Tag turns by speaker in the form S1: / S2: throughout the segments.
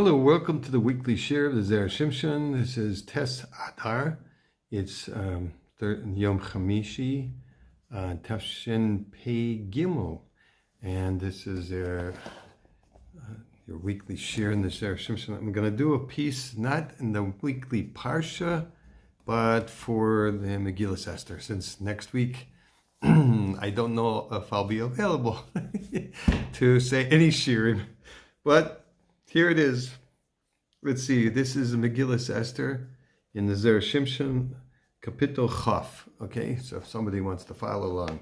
S1: Hello, welcome to the weekly share of the Zera Shimshon. This is Tes Adar. It's Yom Chamishi, Tafshin Pei Gimel. And this is your weekly share in the Zera Shimshon. I'm going to do a piece not in the weekly Parsha, but for the Megilas Esther, since next week I don't know if I'll be available to say any shirim. But here it is. Let's see. This is Megilas Esther in the Zera Shimshon, Kapitel Chaf. Okay, so if somebody wants to follow along,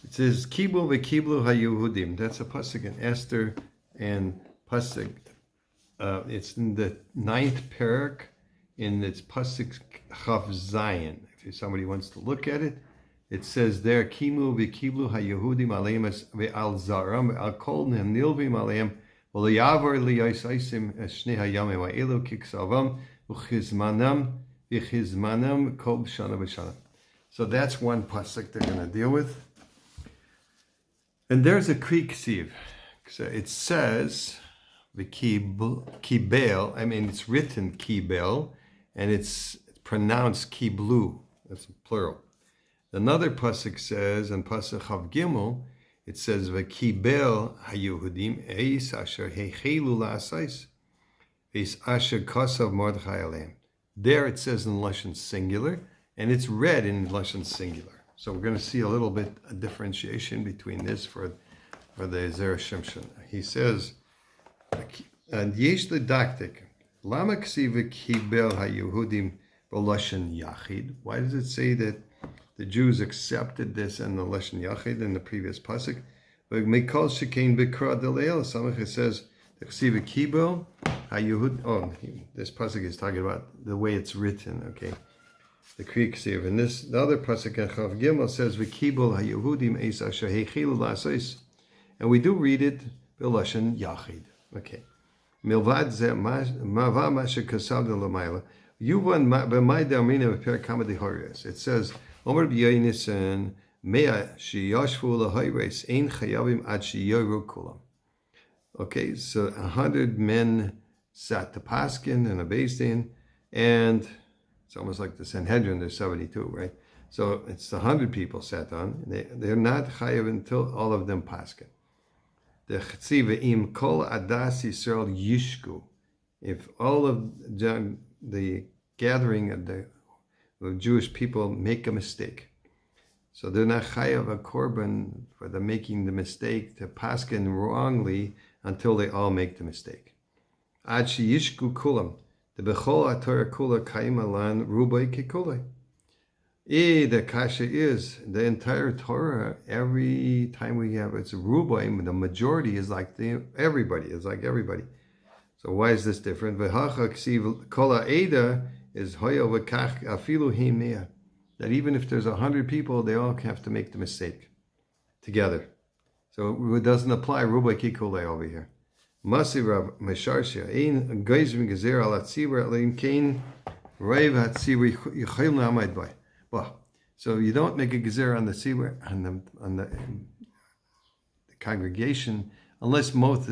S1: it says Kiblu v'Kiblu HaYehudim. That's a pasuk in Esther and pasuk. It's in the 9th parak in its pasuk Chaf Zayin. If somebody wants to look at it, it says there Kiblu v'Kiblu HaYehudim Aleim ve'al Zaram ve'al Kol Nilvim Aleim. So that's one pasuk they're going to deal with. And there's a conducive. So it says the kibel. I mean, it's written kibel, and it's pronounced kiblu. That's plural. Another pasuk says, and pasuk Chav Gimel, it says v'kibel haYehudim eis asher heichelu la'asais eis asher kasav Mordechai aleim. There it says in Lashon singular, and it's read in Lashon singular. So we're going to see a little bit of differentiation between this for the Zera Shimshon. He says, and yesh l'daktik lama ksiv v'kibel haYehudim b'Lashon yachid. Why does it say that the Jews accepted this in the Lashon Yachid in the previous pasuk? But Mikol Shekain Bikra Delel Samach, it says the Chesiv Kibel HaYehud. Oh, this pasuk is talking about the way it's written. Okay, the Kriya Chesiv. And the other pasuk in Chav Gimel says V'Kibel HaYehudim Eis Asher Heichilu La'asais, and we do read it Lashon Yachid. Okay, Milvad Ze Mava Masher Kasav Delamayla Yuvan B'May De'Amina V'Per Kama Dehorias. It says Omer b'Yoynisen mea sheyashvu lahayres ein chayavim ad sheyoru kulam. Okay, so 100 men sat to paskin in a Beis Din, and it's almost like the Sanhedrin. There's 72, right? So it's 100 people sat on. They're not chayav until all of them paskin. The chitziva im kol adas Yisrael yishku. If all of the gathering of the Jewish people make a mistake, so they're not chayav a korban for the making the mistake to paskin wrongly until they all make the mistake. Ad sheyishku kulam the bechol aTorah kula kaim alan rubai kekulei. The kasha is the entire Torah. Every time we have it's rubai, the majority is like everybody. It's like everybody. So why is this different? V'hacha ksiv kol ha'eda is hoya v'kach afilu himea, that even if there's 100 people, they all have to make the mistake together. So it doesn't apply rubai kikule over here. Masi Rav Mesharsha ein geizrim gezer al atzibur aleim kain reiv hatzibur yichayil na'amad by. Well, so you don't make a gezer on the tzibur on the congregation unless most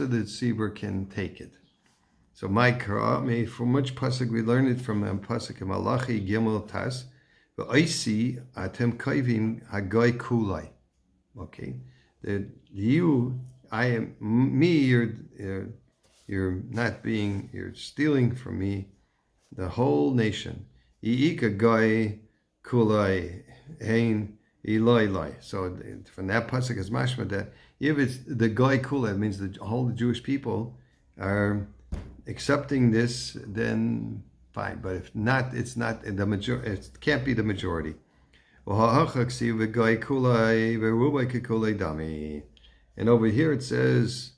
S1: of the tzibur can take it. So my Kara, from which pasuk we learn it from pasuk Malachi Gimel Tas, v'oisi atem kaivim hagai kulai. Okay, that you, I am me. You're not being. You're stealing from me, the whole nation. Iika gai kulai hein ilai. So from that pasuk is mashma that if it's the gai kulai, it means the whole Jewish people are accepting this, then fine. But if not, it's not the majority. It can't be the majority. And over here it says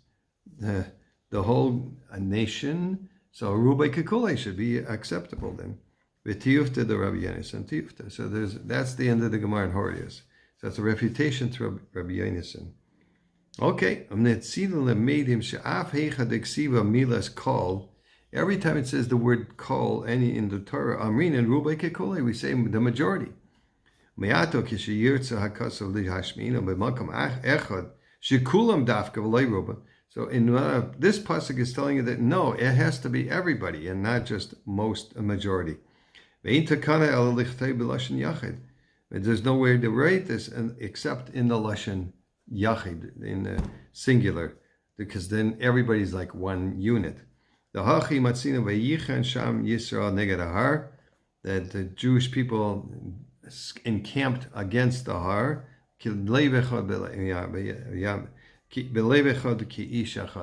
S1: the whole nation. So rubai kekule should be acceptable then. V'tiyufta the Rabbi Yonasan tiyufta. So that's the end of the Gemara in Horias. So that's a refutation to Rabbi Yonasan. Okay, every time it says the word call any in the Torah, Amrin and Rubai Kekole, we say the majority. So in this pasuk is telling you that no, it has to be everybody and not just a majority. But there's no way to write this except in the lashon yachid, in the singular, because then everybody's like one unit. The hachi matzina vayichan sham Yisrael neged har, that the Jewish people encamped against the har,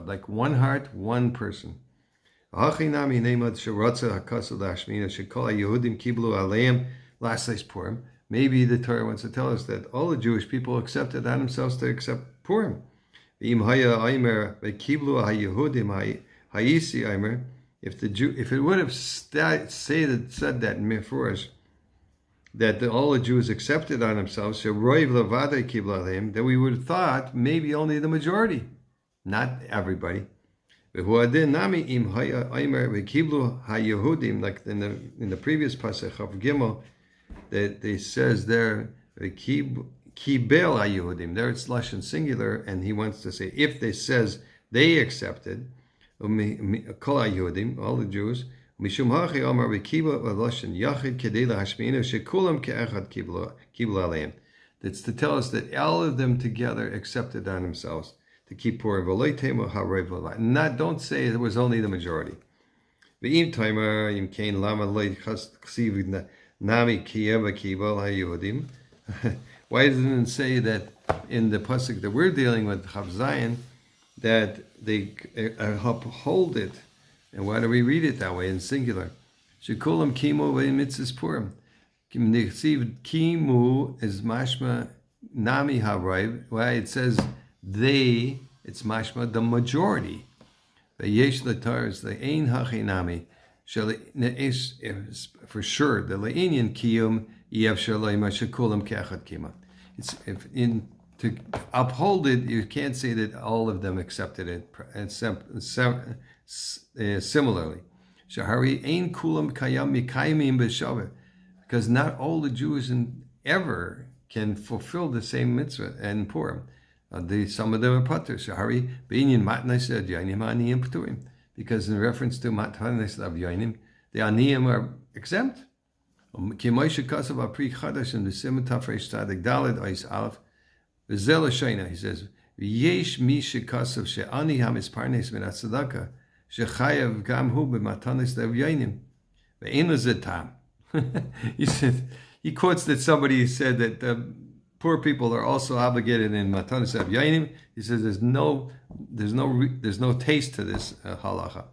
S1: like one heart, one person. Last day's Purim. Maybe the Torah wants to tell us that all the Jewish people accepted on themselves to accept Purim. If it would have said that in Mefurish, that all the Jews accepted on themselves, that we would have thought maybe only the majority, not everybody. Like in the previous pasuk of Gimel, that it says there, Kibel HaYehudim, there it's lashon singular, and he wants to say, if they says they accepted, Kol HaYehudim, all the Jews, Mishum Hachi Omar V'Kibel Lashon Yachid Kedei LaHashmina Shekulam Ke'echad Kibel Aleim. That's to tell us that all of them together accepted on themselves to keep Purim. Not, don't say it was only the majority. V'im Timer Im Kain Lama Leit Chasiv Nami Kiyeva Kibel HaYehudim. Why doesn't it say that in the pasuk that we're dealing with, Chav Zayin, that they uphold it? And why do we read it that way in singular? Shekulam kimu ve'mitzvahs Purim. Kimu is mashma nami harayv. Why it says they, it's mashma the majority. Ve'yesh l'tar is the ein hachi nami. For sure, the le'inyan kiyum yev shalayma shekulam ke'achad kima. It's to uphold it, you can't say that all of them accepted it. Similarly, Shahari ain kulam kayam mikayimim b'shaveh, because not all the Jews ever can fulfill the same mitzvah and Purim. Some of them are patur. Shahari b'inyan matnas adyanim aniyim p'turim, because in reference to matnas adyanim, the aniyim are exempt. K'moishe kasav apri chadash and the siman tafresh tzadik daled ois alef. Zera Shimshon, he says, "Yesh mi shekasav she'ani hamisparnes min hatzedakah shechayev gam hu b'matanis le'avyonim ve'ein lezetam." He said, he quotes that somebody said that poor people are also obligated in matanis le'avyonim. He says there's no taste to this halacha.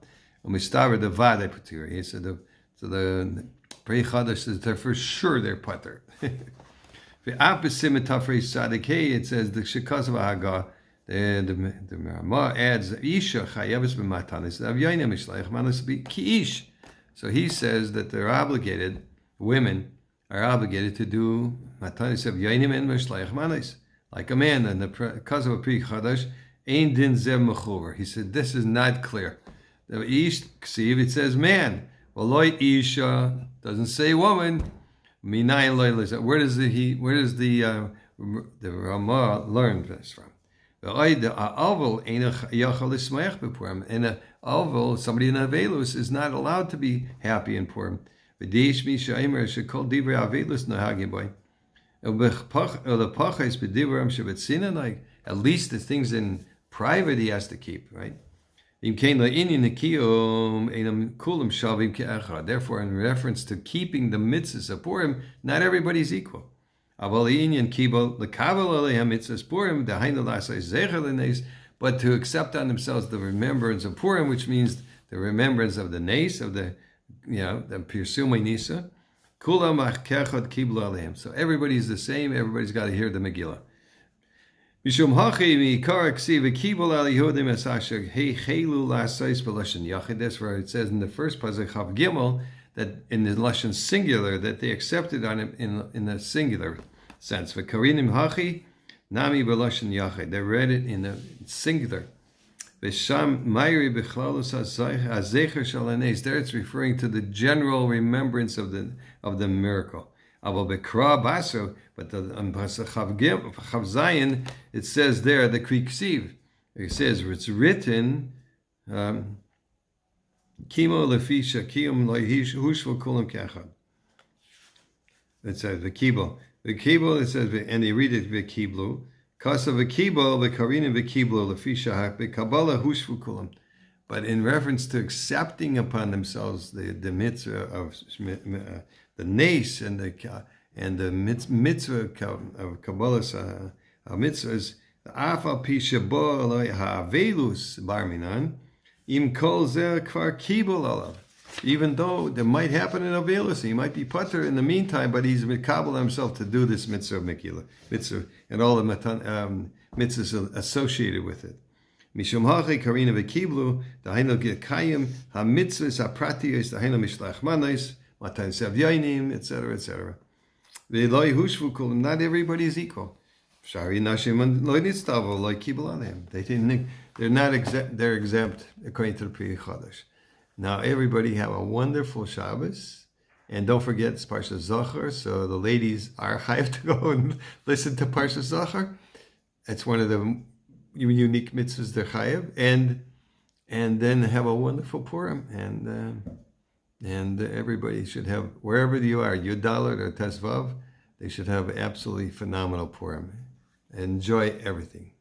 S1: Umistaver the vade patur. He said the Prei Chadash says they're for sure they're patur. It says the Shekaz of Haga, the Rama adds Isha Chayavis b'matanis Avyanim Mishlech Manas Kiish. So he says that they're obligated, women are obligated to do matanis Avyanim and Mishlech Manas like a man. And the Kaz of Pri Chadash Ein Din Zev Mechuver. He said this is not clear. The Ish Ksiv it says man. Well, Loi Isha doesn't say woman. Where does the Rama learn this from? And a alvel, somebody in Avelus, is not allowed to be happy in Purim. At least the things in private he has to keep, right? Therefore, in reference to keeping the mitzvahs of Purim, not everybody's equal. But to accept on themselves the remembrance of Purim, which means the remembrance of the Nes, of the Pirsumei Nisa, so everybody's the same, everybody's got to hear the Megillah. That's where it says in the first pasuk Chav Gimel that in the lashon singular that they accepted on it in the singular sense. V'karinim hachi nami b'lashon yachid. They read it in the singular. V'sham mayri b'chlalus hazecher shalanes. There it's referring to the general remembrance of the miracle. But the Chav Zayin, it says there the conducive It says it's written, Kimo lefisha kiyum hushvu kulam kechad. It says the kibel. The kibel, it says, and they read it v'kiblu. Kasa v'kibel v'karina v'kiblu lefisha hak v'kabala hushvu kulam. But in reference to accepting upon themselves the mitzvah of the nes and the mitzvah of Kabbalah's mitzvahs, afa pi shebo eloi ha'avelus barminan im kol zeh kvar kibul alav. Even though there might happen in avelus, he might be putter in the meantime, but he's mikabel himself to do this mitzvah of Megilah, mitzvah and all the mitzvahs associated with it. Mishum hachi karina v'kiblu dahainu gekayim ha-mitzvahs ha-pratiyos dahainu mishlach manos matan savyanim, etc., etc. V'loi hushvu kulam. Not everybody is equal. Shari nashim lo nitztavo lo kibul aleim. They didn't. They're not exempt. They're exempt according to the Pri Chodesh. Now everybody have a wonderful Shabbos, and don't forget it's Parsha Zachor. So the ladies are chayav to go and listen to Parsha Zachor. It's one of the unique mitzvahs they're chayav, and then have a wonderful Purim, and everybody should have, wherever you are, Yudalit or Tesvav, they should have absolutely phenomenal Purim. Enjoy everything.